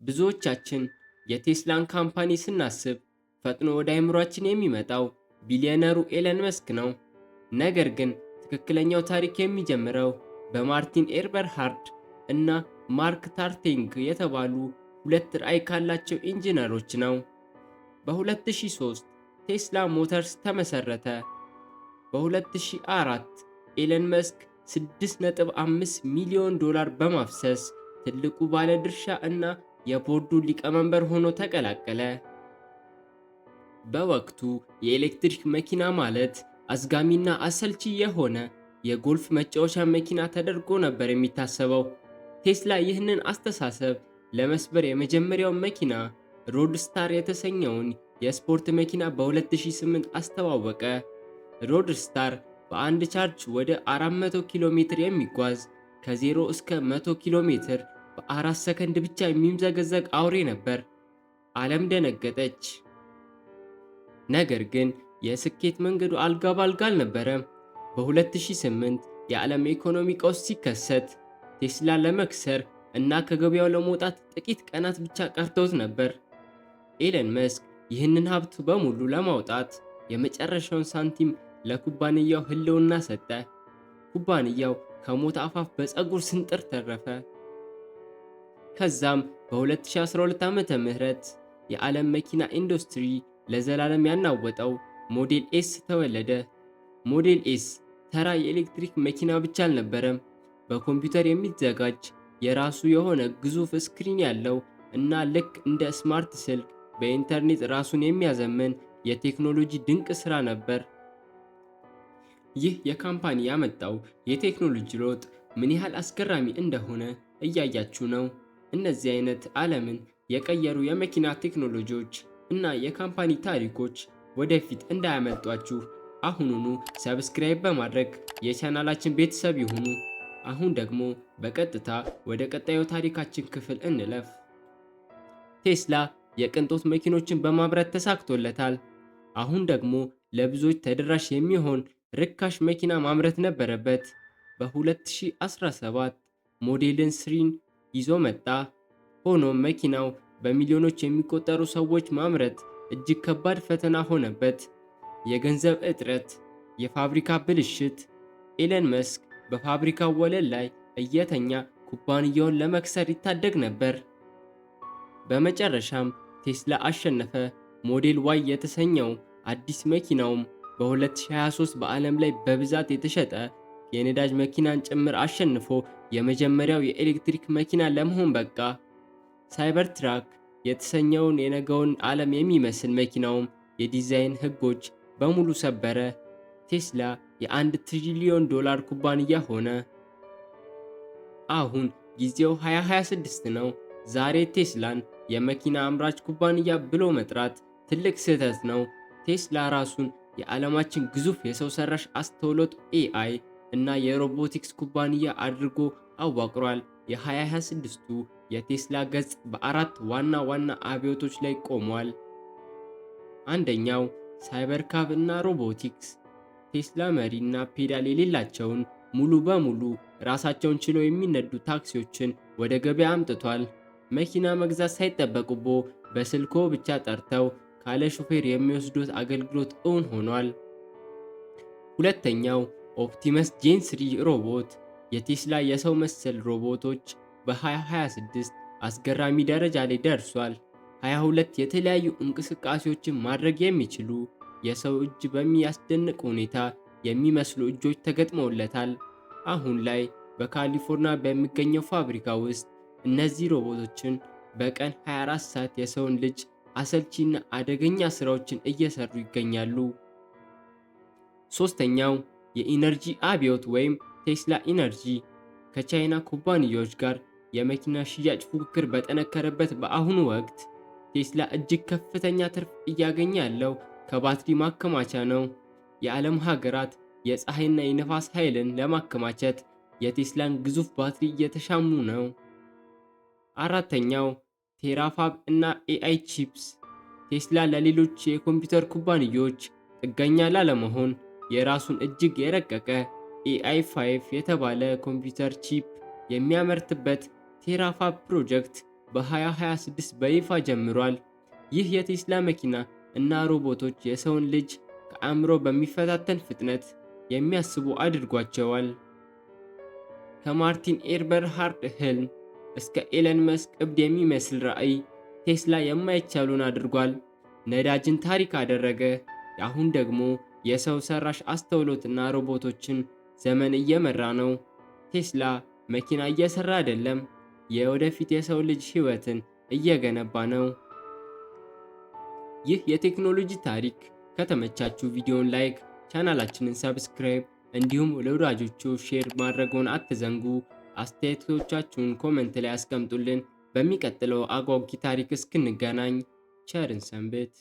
ብዙዎቻችን የቴስላን ካምፓኒ ስናስብ ፈጥኖ ወደ አእምሯችን የሚመጣው ቢሊዮነሩ ኤለን መስክ ነው። ነገር ግን ትክክለኛው ታሪክ የሚጀምረው በማርቲን ኤርበርሃርድ እና ማርክ ታርቴንግ የተባሉ ሁለት ራዕይ ካላቸው ኢንጂነሮች ነው። በ2003 ቴስላ ሞተርስ ተመሰረተ። በ2004 ኤለን መስክ $6.5 ሚሊዮን በማፍሰስ ትልቁ ባለድርሻ እና የቦርዱ ሊቀመንበር ሆኖ ተቀላቀለ። በወቅቱ የኤሌክትሪክ መኪና ማለት አዝጋሚና አሰልቺ የሆነ የጎልፍ መጫወቻ መኪና ተደርጎ ነበር የሚታሰበው። ቴስላ ይህንን አስተሳሰብ ለመስበር የመጀመሪያውን መኪና ሮድስታር የተሰኘውን የስፖርት መኪና በ2008 አስተዋወቀ። ሮድስታር በአንድ ቻርጅ ወደ 400 ኪሎ ሜትር የሚጓዝ ከ0 እስከ 100 ኪሎ ሜትር በ4 ሰከንድ ብቻ የሚምዘገዘግ አውሬ ነበር። ዓለም ደነገጠች። ነገር ግን የስኬት መንገዱ አልጋ ባልጋ አልነበረም። በ2008 የዓለም ኢኮኖሚ ቀውስ ሲከሰት ቴስላ ለመክሰር እና ከገበያው ለመውጣት ጥቂት ቀናት ብቻ ቀርተውት ነበር። ኤለን መስክ ይህንን ሀብት በሙሉ ለማውጣት የመጨረሻውን ሳንቲም ለኩባንያው ህልውና ሰጠ። ኩባንያው ከሞት አፋፍ በፀጉር ስንጥር ተረፈ። ከዛም በ2012 ዓመተ ምህረት የዓለም መኪና ኢንዱስትሪ ለዘላለም ያናወጠው ሞዴል ኤስ ተወለደ። ሞዴል ኤስ ተራ የኤሌክትሪክ መኪና ብቻ አልነበረም። በኮምፒውተር የሚዘጋጅ የራሱ የሆነ ግዙፍ ስክሪን ያለው እና ልክ እንደ ስማርት ስልክ በኢንተርኔት ራሱን የሚያዘምን የቴክኖሎጂ ድንቅ ሥራ ነበር። ይህ የካምፓኒ ያመጣው የቴክኖሎጂ ለውጥ ምን ያህል አስገራሚ እንደሆነ እያያችሁ ነው። እነዚህ አይነት ዓለምን የቀየሩ የመኪና ቴክኖሎጂዎች እና የካምፓኒ ታሪኮች ወደፊት እንዳያመልጧችሁ አሁኑኑ ሰብስክራይብ በማድረግ የቻናላችን ቤተሰብ ይሁኑ። አሁን ደግሞ በቀጥታ ወደ ቀጣዩ ታሪካችን ክፍል እንለፍ። ቴስላ የቅንጦት መኪኖችን በማምረት ተሳክቶለታል። አሁን ደግሞ ለብዙዎች ተደራሽ የሚሆን ርካሽ መኪና ማምረት ነበረበት። በ2017 ሞዴልን ስሪን ይዞ መጣ። ሆኖም መኪናው በሚሊዮኖች የሚቆጠሩ ሰዎች ማምረት እጅግ ከባድ ፈተና ሆነበት። የገንዘብ እጥረት፣ የፋብሪካ ብልሽት። ኤለን መስክ በፋብሪካው ወለል ላይ እየተኛ ኩባንያውን ለመክሰር ይታደግ ነበር። በመጨረሻም ቴስላ አሸነፈ። ሞዴል ዋይ የተሰኘው አዲስ መኪናውም በ2023 በዓለም ላይ በብዛት የተሸጠ የነዳጅ መኪናን ጭምር አሸንፎ የመጀመሪያው የኤሌክትሪክ መኪና ለመሆን በቃ። ሳይበር ትራክ የተሰኘውን የነገውን ዓለም የሚመስል መኪናውም የዲዛይን ሕጎች በሙሉ ሰበረ። ቴስላ የ1 ትሪሊዮን ዶላር ኩባንያ ሆነ። አሁን ጊዜው 2026 ነው። ዛሬ ቴስላን የመኪና አምራች ኩባንያ ብሎ መጥራት ትልቅ ስህተት ነው። ቴስላ ራሱን የዓለማችን ግዙፍ የሰው ሰራሽ አስተውሎት ኤአይ እና የሮቦቲክስ ኩባንያ አድርጎ አዋቅሯል። የ2026ቱ የቴስላ ገጽ በአራት ዋና ዋና አብዮቶች ላይ ቆሟል። አንደኛው ሳይበርካብ እና ሮቦቲክስ። ቴስላ መሪ እና ፔዳል የሌላቸውን ሙሉ በሙሉ ራሳቸውን ችለው የሚነዱ ታክሲዎችን ወደ ገበያ አምጥቷል። መኪና መግዛት ሳይጠበቅቦ በስልኮ ብቻ ጠርተው ካለ ሾፌር የሚወስዱት አገልግሎት እውን ሆኗል። ሁለተኛው ኦፕቲመስ ጄን 3 ሮቦት። የቴስላ የሰው መሰል ሮቦቶች በ2026 አስገራሚ ደረጃ ላይ ደርሷል። 22 የተለያዩ እንቅስቃሴዎችን ማድረግ የሚችሉ የሰው እጅ በሚያስደንቅ ሁኔታ የሚመስሉ እጆች ተገጥመውለታል። አሁን ላይ በካሊፎርኒያ በሚገኘው ፋብሪካ ውስጥ እነዚህ ሮቦቶችን በቀን 24 ሰዓት የሰውን ልጅ አሰልቺና አደገኛ ስራዎችን እየሰሩ ይገኛሉ። ሶስተኛው የኢነርጂ አብዮት ወይም ቴስላ ኢነርጂ። ከቻይና ኩባንያዎች ጋር የመኪና ሽያጭ ፉክክር በጠነከረበት በአሁኑ ወቅት ቴስላ እጅግ ከፍተኛ ትርፍ እያገኘ ያለው ከባትሪ ማከማቻ ነው። የዓለም ሀገራት የፀሐይና የነፋስ ኃይልን ለማከማቸት የቴስላን ግዙፍ ባትሪ እየተሻሙ ነው። አራተኛው ቴራፋብ እና ኤአይ ቺፕስ። ቴስላ ለሌሎች የኮምፒውተር ኩባንያዎች ጥገኛ ላለመሆን የራሱን እጅግ የረቀቀ ኤአይ5 የተባለ ኮምፒውተር ቺፕ የሚያመርትበት ቴራፋብ ፕሮጀክት በ2026 በይፋ ጀምሯል። ይህ የቴስላ መኪና እና ሮቦቶች የሰውን ልጅ ከአእምሮ በሚፈታተን ፍጥነት የሚያስቡ አድርጓቸዋል። ከማርቲን ኤርበርሃርድ ህልም እስከ ኤለን መስክ እብድ የሚመስል ራዕይ ቴስላ የማይቻሉን አድርጓል። ነዳጅን ታሪክ አደረገ። አሁን ደግሞ የሰው ሰራሽ አስተውሎትና ሮቦቶችን ዘመን እየመራ ነው። ቴስላ መኪና እየሰራ አይደለም፣ የወደፊት የሰው ልጅ ህይወትን እየገነባ ነው። ይህ የቴክኖሎጂ ታሪክ ከተመቻችሁ ቪዲዮን ላይክ፣ ቻናላችንን ሰብስክራይብ እንዲሁም ለወዳጆቹ ሼር ማድረግዎን አትዘንጉ። አስተያየቶቻችሁን ኮመንት ላይ አስቀምጡልን። በሚቀጥለው አጓጊ ታሪክ እስክንገናኝ ቸርን ሰንብት።